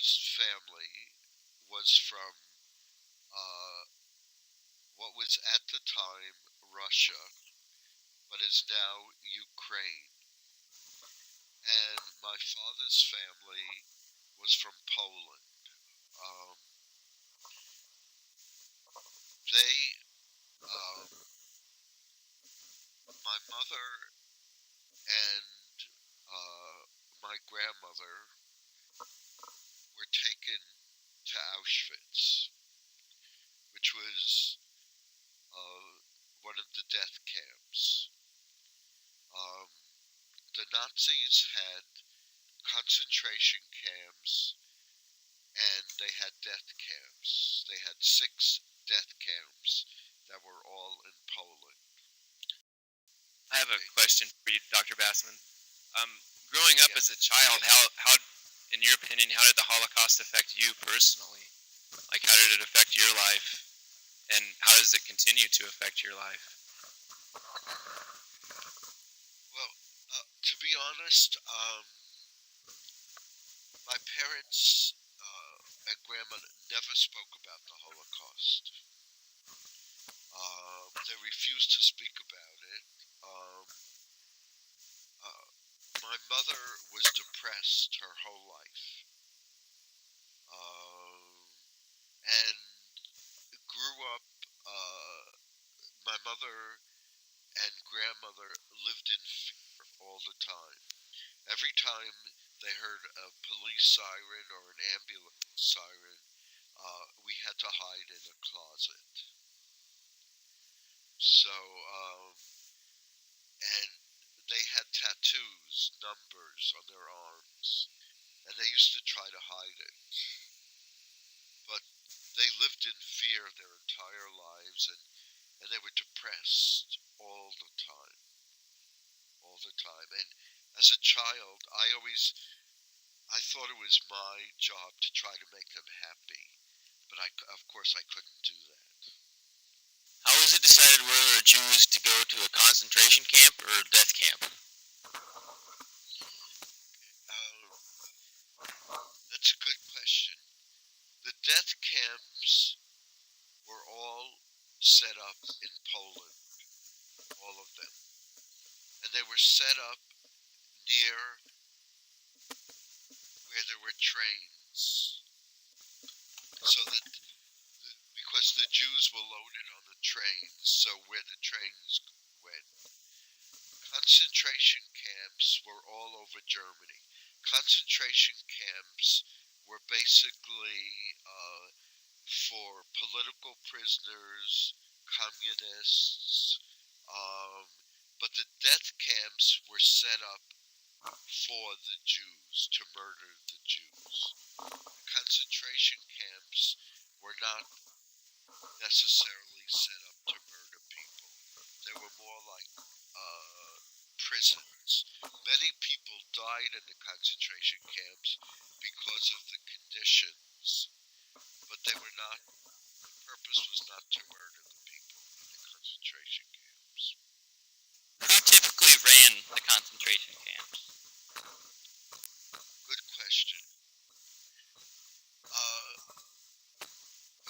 father's family was from uh, what was at the time Russia, but is now Ukraine. And my father's family was from Poland. Um, they, um, my mother and my grandmother were taken to Auschwitz, which was one of the death camps. Um, the Nazis had concentration camps and they had death camps. They had 6 death camps that were all in Poland. I have a question for you, Dr. Bassman. Growing up as a child, how, in your opinion, how did the Holocaust affect you personally? Like, how did it affect your life, and how does it continue to affect your life? Well, to be honest, my parents and grandma never spoke about the Holocaust. They refused to speak about it. Um, my mother was depressed her whole life, and grew up. My mother and grandmother lived in fear all the time. Every time they heard a police siren or an ambulance siren, we had to hide in a closet. So, and they had tattoos, numbers on their arms, and they used to try to hide it. But they lived in fear their entire lives, and they were depressed all the time. All the time. And as a child, I thought it was my job to try to make them happy. But of course, I couldn't do that. How was it decided whether Jews to go to a concentration camp or a death camp? That's a good question. The death camps were all set up in Poland, all of them. And they were set up near where there were trains. So that, because the Jews were loaded on the trains, so where the trains went. Concentration camps were all over Germany. Concentration camps were basically for political prisoners, communists, but the death camps were set up for the Jews, to murder the Jews. The concentration camps were not necessarily set up to murder people. They were more like prisons. Many people died in the concentration camps because of the conditions, but they were not, the purpose was not to murder the people in the concentration camps. Who typically ran the concentration camps? Good question.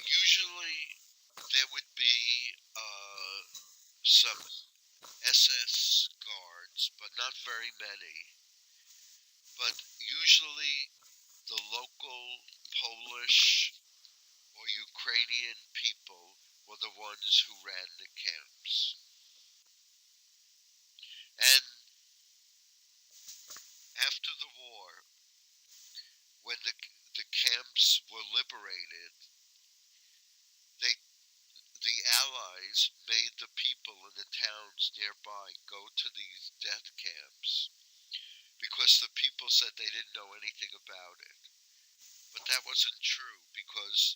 Usually there would be some SS guards, but not very many. But usually the local Polish or Ukrainian people were the ones who ran the camps. And after the war, when the camps were liberated, the Allies made the people in the towns nearby go to these death camps because the people said they didn't know anything about it. But that wasn't true, because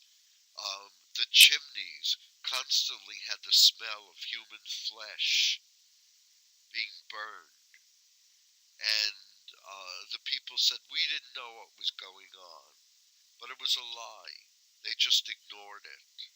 the chimneys constantly had the smell of human flesh being burned. And the people said, we didn't know what was going on. But it was a lie. They just ignored it.